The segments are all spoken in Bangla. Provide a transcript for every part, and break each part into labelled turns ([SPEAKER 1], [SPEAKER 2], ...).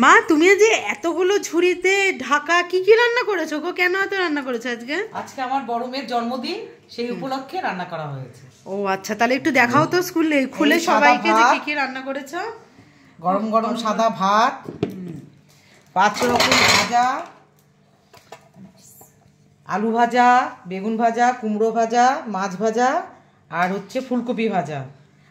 [SPEAKER 1] মা তুমি যে এতগুলো ঝুড়িতে ঢাকা কি কি রান্না করেছো গো? কেন এত রান্না করেছো আজকে?
[SPEAKER 2] আজকে আমার বড় মেয়ের জন্মদিন, সেই উপলক্ষে রান্না করা হয়েছে।
[SPEAKER 1] ও আচ্ছা, তাহলে একটু দেখাও তো স্কুলে খুলে সবাইকে যে কি কি রান্না করেছো।
[SPEAKER 2] গরম গরম সাদা ভাত, 5 রকম ভাজা, আলু ভাজা, বেগুন ভাজা, কুমড়ো ভাজা, মাছ ভাজা, আর হচ্ছে ফুলকপি ভাজা।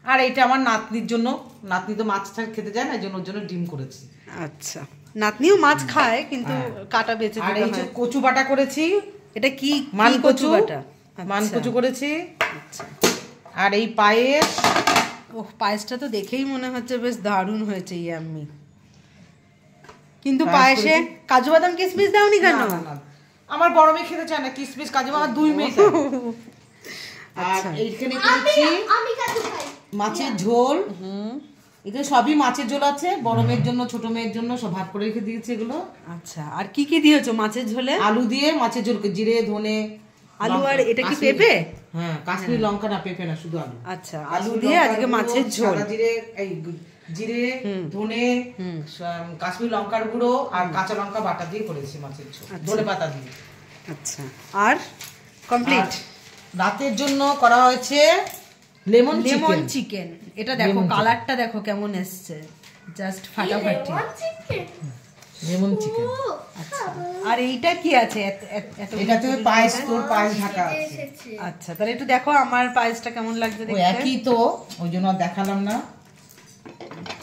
[SPEAKER 2] আর এটা আমার নাতনির জন্য, নাতনি তো মাছ খেতে যায় না, এই জন্য ওর জন্য ডিম করেছি।
[SPEAKER 1] আচ্ছা, নাতনিও মাছ খায় কিন্তু কাটা বেঁচে দিতে হয়।
[SPEAKER 2] আর এই যে কচু বাটা করেছি।
[SPEAKER 1] এটা কি
[SPEAKER 2] মান কচু
[SPEAKER 1] বাটা?
[SPEAKER 2] মান কচু করেছি। আচ্ছা, আর এই পায়েস।
[SPEAKER 1] ওহ, পায়েসটা তো দেখেই মনে হচ্ছে বেশ দারুণ হয়েছে ইয়াম্মি। কিন্তু পায়েসে কাজু বাদাম কিশমিশ দাওনি কেন?
[SPEAKER 2] আমার বড় মেয়ে খেতে চায় না কিশমিশ কাজু, আমার 2 মেয়ে। আর এইখানে করেছি মাছের ঝোল। এখানে সবই মাছের ঝোল আছে, বড় মেয়ের জন্য ছোট মেয়ের জন্য সব ভাগ করে রেখে দিয়েছি এগুলো।
[SPEAKER 1] আচ্ছা, আর কি কি দিয়েছো মাছের ঝোলে?
[SPEAKER 2] আলু দিয়ে মাছের ঝোল, জিরে ধনে
[SPEAKER 1] আলু। আর এটা কি পেঁপে?
[SPEAKER 2] হ্যাঁ, কাশ্মীরি লঙ্কা না, পেঁপে না, শুধু আলু।
[SPEAKER 1] আচ্ছা, আলু দিয়ে আজকে মাছের ঝোল।
[SPEAKER 2] জিরে, এই জিরে ধনে কাশ্মীরি লঙ্কার গুঁড়ো আর কাঁচা লঙ্কা বাটা দিয়ে করেছি মাছের ঝোল, ধনে পাতা দিয়ে।
[SPEAKER 1] আচ্ছা, আর কমপ্লিট।
[SPEAKER 2] রাতের জন্য করা হয়েছে লেমন
[SPEAKER 1] চিকেন। এটা দেখো কালারটা দেখো কেমন এসছে, জাস্ট ফাটাফাটি
[SPEAKER 2] লেমন চিকেন।
[SPEAKER 1] আচ্ছা, আর এইটা কি আছে?
[SPEAKER 2] এটাতে পায়েস, তোর পায়েস ঢাকা আছে।
[SPEAKER 1] আচ্ছা, তাহলে একটু দেখো আমার পায়েসটা কেমন লাগছে দেখতে।
[SPEAKER 2] একই তো, ওই জন্য দেখালাম না।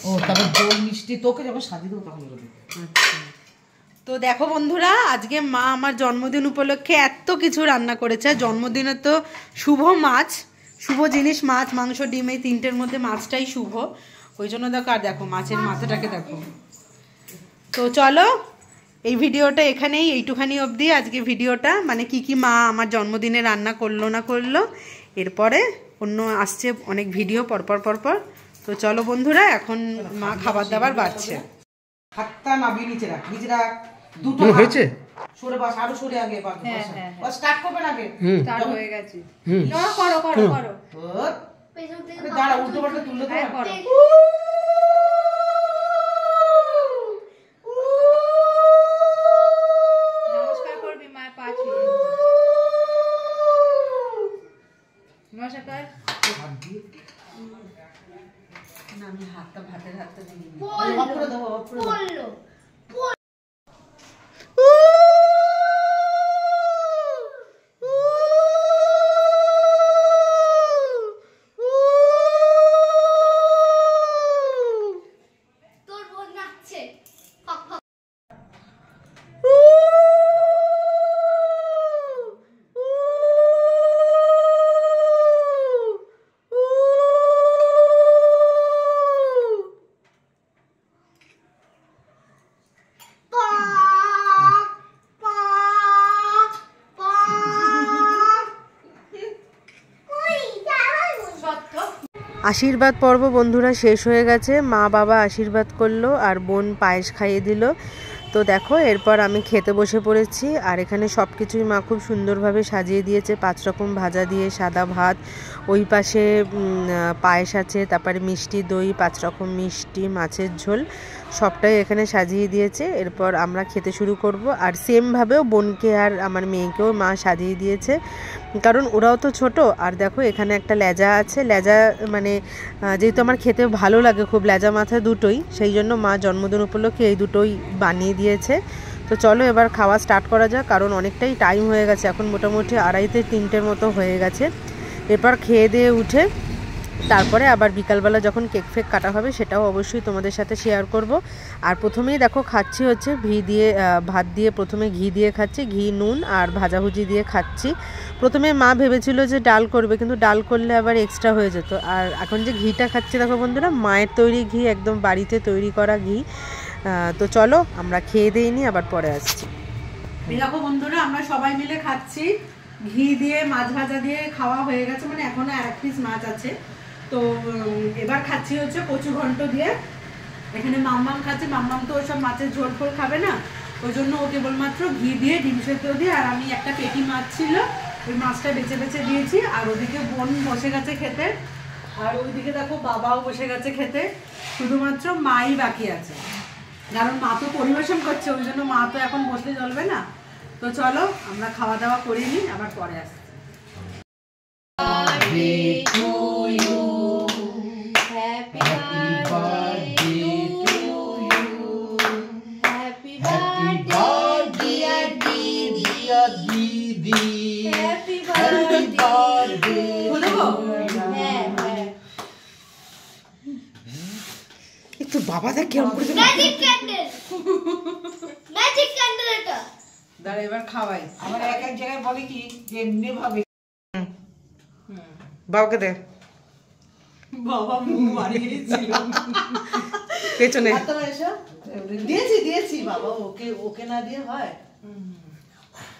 [SPEAKER 2] ও তারপর দই মিষ্টি তোকে যখন সাজিয়ে দেবো তখন বলবি।
[SPEAKER 1] আচ্ছা, তো দেখো বন্ধুরা, আজকে মা আমার জন্মদিন উপলক্ষে এত কিছু রান্না করেছে। জন্মদিনে তো শুভ মাছ, শুভ জিনিস মাছ, মাংস, ডিম, এই তিনটের মধ্যে মাছটাই শুভ। ওই জন্য দেখো, আর দেখো মাছের মাথাটাকে দেখো। তো চলো, এই ভিডিওটা এখানেই, এইটুখানি অবধি আজকে ভিডিওটা। মানে কি কি মা আমার জন্মদিনে রান্না করলো না করলো, এরপরে অন্য আসছে অনেক ভিডিও পরপর। তো চলো বন্ধুরা, এখন মা খাবার দাবার বাড়ছে।
[SPEAKER 2] হাতটা নাবি নিচে রাখ, নিচে রাখ। দুটো হয়েছে, সরে বস, আরো সরে আগে বস। বস, স্টার্ট করবেন আগে। স্টার্ট হয়ে গেছে। করো। আরে দাঁড়া, উল্টো পাল্টা তুললে তো করো।
[SPEAKER 3] নমস্কার করবি মায়ের পা ছুঁয়ে। নমস্কার।
[SPEAKER 1] না, আমি হাতটা ভাতের হাতটা দিই।
[SPEAKER 2] অফ করে দাও, অফ করে দাও।
[SPEAKER 1] আশীর্বাদ পর্ব বন্ধুরা শেষ হয়ে গেছে। মা বাবা আশীর্বাদ করলো আর বোন পায়েস খাইয়ে দিল। তো দেখো, এরপর আমি খেতে বসে পড়েছি। আর এখানে সব কিছুই মা খুব সুন্দরভাবে সাজিয়ে দিয়েছে। 5 রকম ভাজা দিয়ে সাদা ভাত, ওই পাশে পায়েস আছে, তারপরে মিষ্টি দই, 5 রকম মিষ্টি, মাছের ঝোল, সবটাই এখানে সাজিয়ে দিয়েছে। এরপর আমরা খেতে শুরু করব। আর সেমভাবেও বোনকে আর আমার মেয়েকেও মা সাজিয়ে দিয়েছে, কারণ ওরাও তো ছোট। আর দেখো এখানে একটা লেজা আছে, লেজা মানে যেহেতু আমার খেতে ভালো লাগে খুব, লেজা মাথা দুটোই, সেই জন্য মা জন্মদিন উপলক্ষে এই দুটোই বানিয়ে দিয়েছে। তো চলো এবার খাওয়া স্টার্ট করা যাক, কারণ অনেকটাই টাইম হয়ে গেছে, এখন মোটামুটি 2:30-3টের মতো হয়ে গেছে। এরপর খেয়ে দিয়ে উঠে তারপরে আবার বিকালবেলা যখন কেক ফেক কাটা হবে সেটাও অবশ্যই তোমাদের সাথে শেয়ার করব। আর প্রথমেই দেখো খাচ্ছি হচ্ছে ভাত দিয়ে, প্রথমে ঘি দিয়ে খাচ্ছি, ঘি নুন আর ভাজাভুজি দিয়ে খাচ্ছি। প্রথমে মা ভেবেছিল যে ডাল করবে, কিন্তু ডাল করলে আবার এক্সট্রা হয়ে যেত। আর এখন যে ঘিটা খাচ্ছি দেখো বন্ধুরা, মায়ের তৈরি ঘি, একদম বাড়িতে তৈরি করা ঘি। তো চলো আমরা খেয়ে দিইনি, আবার পরে আসছি। দেখো বন্ধুরা, আমরা সবাই মিলে খাচ্ছি, ঘি দিয়ে মাছ ভাজা দিয়ে খাওয়া হয়ে গেছে, মানে এখনো 1 পিস মাছ আছে। তো এবার খাচ্ছি হচ্ছে কচু ঘন্ট দিয়ে। এখানে মাম্মাম খাচ্ছে, মাম্মাম তো ওসব মাছের ঝোল ফোল খাবে না, ওই জন্য ও কেবলমাত্র ঘি দিয়ে, ডিম সেদ্ধ দিয়ে। আর আমি একটা পেটি মাছ ছিল, ওই মাছটা বেছে বেছে দিয়েছি। আর ওদিকে বোন বসে গেছে খেতে, আর ওইদিকে দেখো বাবাও বসে গেছে খেতে, শুধুমাত্র মাই বাকি আছে।
[SPEAKER 2] কারণ মা তো পরিবেশন করছে, ওই জন্য মা তো এখন বসতে চলবে না। তো চলো আমরা খাওয়া দাওয়া করে নিই, আবার পরে আসছি।
[SPEAKER 1] একটু বাবা দেখ কেমন করে
[SPEAKER 2] দাঁড়া এবার খাওয়াই। আমার এক এক জায়গায় বলে কি যে এমনি ভাবে
[SPEAKER 1] বাবাকে দে,
[SPEAKER 2] বাবা মুখ বাড়িয়েছিল
[SPEAKER 1] পেছনে
[SPEAKER 2] দিয়েছি দিয়েছি বাবা, ওকে ওকে না দিয়ে হয়।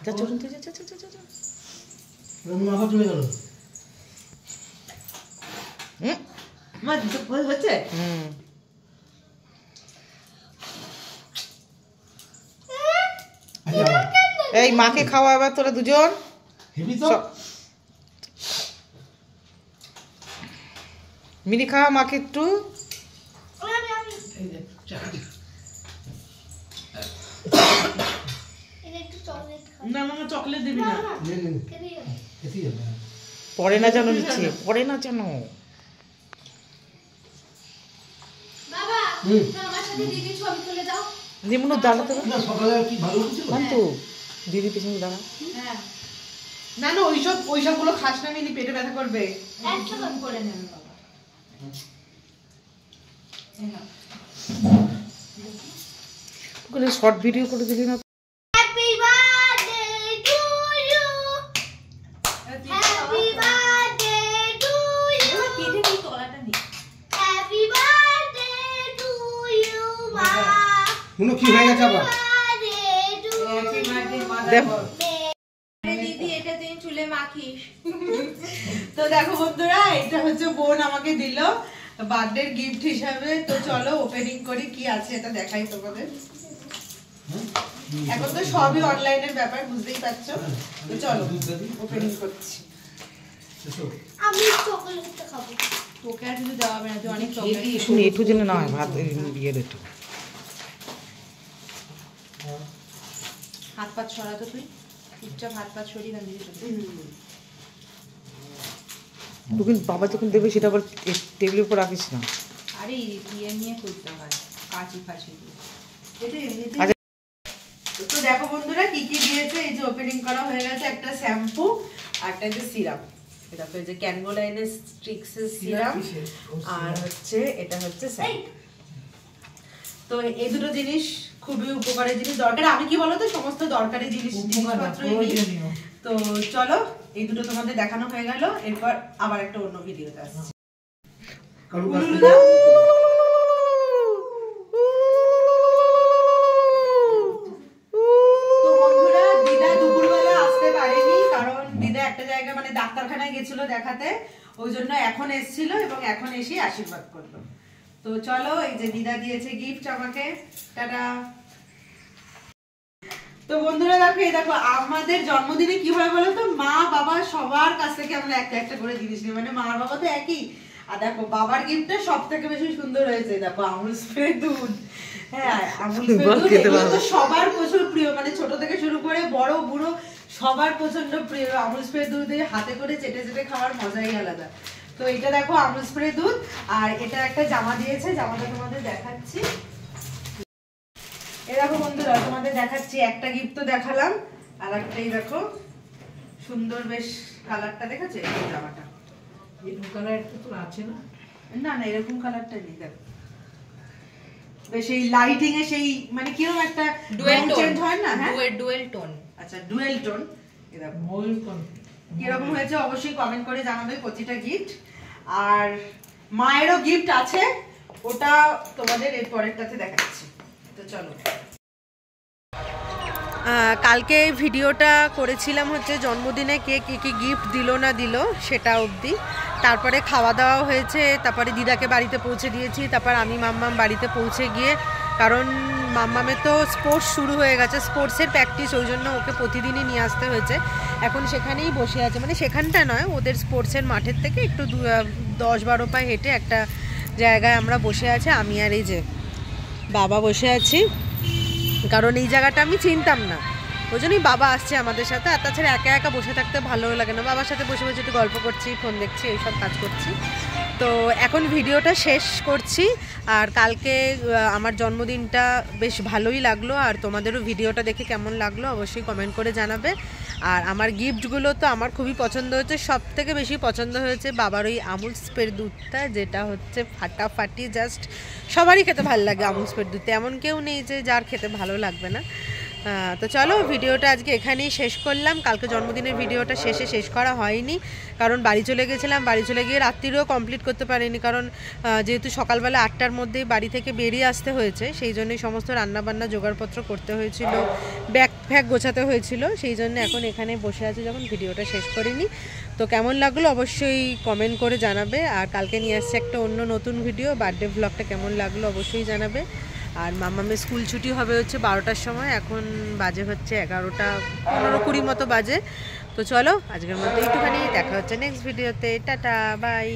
[SPEAKER 1] যা চলুন তুই, যা যা যা যা যা।
[SPEAKER 4] মাথা চলে গেল।
[SPEAKER 2] মা হচ্ছে
[SPEAKER 1] এই মাকে খাওয়া এবার তোরা দুজন।
[SPEAKER 4] হেবি তো
[SPEAKER 1] মিনি খাওয়া মাকে একটু।
[SPEAKER 4] এই যে চাকরি
[SPEAKER 2] না মামা চকলেট দিবি না।
[SPEAKER 4] নে নে খেতে যাবে।
[SPEAKER 1] পরে না জানো নিচ্ছে, পরে না জানো। নিমুন দাঁড়াতে
[SPEAKER 4] না সকালে কি ভালো হয়েছিল?
[SPEAKER 1] তো দিদি পিছনে দাঁড়া।
[SPEAKER 2] না না ওইসব গুলো খাস না, মিনি পেটে ব্যথা করবে।
[SPEAKER 1] ওখানে শর্ট ভিডিও করে দিলি না?
[SPEAKER 4] শুনো কি হয়ে গেছে আবার?
[SPEAKER 3] দিদি এটা তুই চুলে মাখিস।
[SPEAKER 2] তো দেখো বন্ধুরা, এটা হচ্ছে বোন আমাকে দিল বার্থডে গিফট হিসাবে। তো চলো ওপেনিং করি, কি আছে এটা দেখাই তোমাদের। এখন তো সবই অনলাইনের ব্যাপার, বুঝতেই পারছো। তো চলো ওপেনিং করছি।
[SPEAKER 5] আমি চকলেটটা খাবো।
[SPEAKER 3] তোকে আর কিছু দেওয়া হবে না, তুই অনেক চকলেট।
[SPEAKER 1] শুনি একটু জেনে না হয় ভাত ইয়ের একটু।
[SPEAKER 3] হাত পা ছড়া তো তুই চুপচাপ হাত পা ছড়িয়ে গান দিয়ে চলে।
[SPEAKER 1] তখন বাবা যখন দেবে সেটা আবার টেবিলের উপর রাখিস না।
[SPEAKER 3] আরে ইয়ে নিয়ে করতে হয়, কাঁচি ফাঁচি দিয়ে।
[SPEAKER 1] আচ্ছা।
[SPEAKER 2] তো দেখো বন্ধুরা কি কি দিয়েছে। এই যে ওপেনিং করা হয়ে গেছে, একটা শ্যাম্পু আর একটা যে সিরাম। এটা তো এই যে ক্যানগোলাইনের স্ট্রিক্সের সিরাম, আর হচ্ছে এটা হচ্ছে স্যাম্পু। তো এই দুটো জিনিস খুবই উপকারী জিনিস, দরকার। আমি কি বলতো সমস্ত দরকারি জিনিসপত্রই নিই। তো চলো এই দুটো তোমাদের দেখানো হয়ে গেল, এরপর আবার একটা অন্য ভিডিওতে আসছি। তো বন্ধুরা, দিদা দুপুরবেলা আসতে পারেনি, কারণ দিদা একটা জায়গায় মানে ডাক্তারখানায় গেছিল দেখাতে, ওই জন্য এখন এসেছিল এবং এখন এসে আশীর্বাদ করলো। তো চলো এই যে দিদা দিয়েছে গিফট আমাকে, টাটা। তো বন্ধুরা দেখো, এই দেখো আমাদের জন্মদিনে কি হয় বলো তো, মা বাবা সবার কাছ থেকে আমরা একটা একটা করে জিনিস নিই, মানে মা বাবা তো একই। আর দেখো বাবার গিফটটা সব থেকে বেশি সুন্দর হয়েছে, দেখো আমুল স্প্রে দুধ। হ্যাঁ আমুল স্প্রে দুধ এগুলো তো সবার প্রচুর প্রিয়, মানে ছোট থেকে শুরু করে বড় বুড়ো সবার প্রচন্ড প্রিয়। আমুল স্প্রে দুধ হাতে করে চেটে চেটে খাওয়ার মজাই আলাদা। তো এটা দেখো আমুল স্প্রে দুধ, আর এটা একটা জামা দিয়েছে, জামাটা তোমাদের দেখাচ্ছি। এই দেখো বন্ধুরা তোমাদের দেখাচ্ছি, একটা গিফট তো দেখালাম, আর একটাই দেখো সুন্দর বেশ কালারটা দেখেছো এই জামাটা।
[SPEAKER 4] এরকম কালারটা তো আছে না?
[SPEAKER 2] না না এরকম কালারটা নেই, দেখো বেশ এই লাইটিং এ সেই মানে কিরকম একটা
[SPEAKER 3] ডুয়েল টোন
[SPEAKER 2] চেঞ্জ হয় না। হ্যাঁ
[SPEAKER 3] ডুয়েল টোন।
[SPEAKER 2] আচ্ছা ডুয়েল টোন। এই দেখো
[SPEAKER 4] ময়ূর কোন
[SPEAKER 2] কিরকম হয়েছে অবশ্যই কমেন্ট করে জানাবে প্রতিটা গিফট। আর মায়েরও গিফট আছে, ওটা তোমাদের এর পরেরটাতে দেখাচ্ছি। তো চলো। কালকে ভিডিওটা করেছিলাম হচ্ছে জন্মদিনে কে কী কী গিফট দিল না দিল সেটা অবধি। তারপরে খাওয়া দাওয়া হয়েছে, তারপরে দিদাকে বাড়িতে পৌঁছে দিয়েছি, তারপর আমি মাম্মাম বাড়িতে পৌঁছে গিয়ে, কারণ মাম্মামের তো স্পোর্টস শুরু হয়ে গেছে, স্পোর্টসের প্র্যাকটিস, ওই জন্য ওকে প্রতিদিনই নিয়ে আসতে হয়েছে। এখন সেখানেই বসে আছে, মানে সেখানটা নয়, ওদের স্পোর্টসের মাঠের থেকে একটু 10-12 পা হেঁটে একটা জায়গায় আমরা বসে আছি, আমি আর এই যে
[SPEAKER 1] বাবা বসে আছি, কারণ এই জায়গাটা আমি চিনতাম না, ওই জন্যই বাবা আসছে আমাদের সাথে। আর তাছাড়া একা একা বসে থাকতে ভালো লাগে না, বাবার সাথে বসে বসে একটু গল্প করছি, ফোন দেখছি, এইসব কাজ করছি। তো এখন ভিডিওটা শেষ করছি। আর কালকে আমার জন্মদিনটা বেশ ভালোই লাগলো, আর তোমাদেরও ভিডিওটা দেখে কেমন লাগলো অবশ্যই কমেন্ট করে জানাবে। আর আমার গিফটগুলো তো আমার খুবই পছন্দ হয়েছে, সব থেকে বেশি পছন্দ হয়েছে বাবার ওই আমুল স্প্রের দুধটা, যেটা হচ্ছে ফাটাফাটি, জাস্ট সবারই খেতে ভালো লাগে আমুল স্প্রের দুধ, এমন কেউ নেই যে যার খেতে ভালো লাগবে না। তো চলো ভিডিওটা আজকে এখানেই শেষ করলাম। কালকে জন্মদিনের ভিডিওটা শেষ করা হয়নি, কারণ বাড়ি চলে গেছিলাম, বাড়ি চলে গিয়ে রাত্রিরেও কমপ্লিট করতে পারিনি, কারণ যেহেতু সকালবেলা 8টার মধ্যেই বাড়ি থেকে বেরিয়ে আসতে হয়েছে, সেই জন্যই সমস্ত রান্নাবান্না জোগাড়পত্র করতে হয়েছিল, ব্যাগ ফ্যাগ গোছাতে হয়েছিল, সেই জন্য এখন এখানে বসে আছি যখন ভিডিওটা শেষ করিনি। তো কেমন লাগলো অবশ্যই কমেন্ট করে জানাবে। আর কালকে নিয়ে আসছে একটা অন্য নতুন ভিডিও, বার্থডে ব্লগটা কেমন লাগলো অবশ্যই জানাবে। আর মামামের স্কুল ছুটি হবে হচ্ছে 12টার সময়, এখন বাজে হচ্ছে 11টা 15-20 মতো বাজে। তো চলো আজকের মতো একটুখানি, দেখা হচ্ছে নেক্সট ভিডিওতে, টাটা বাই।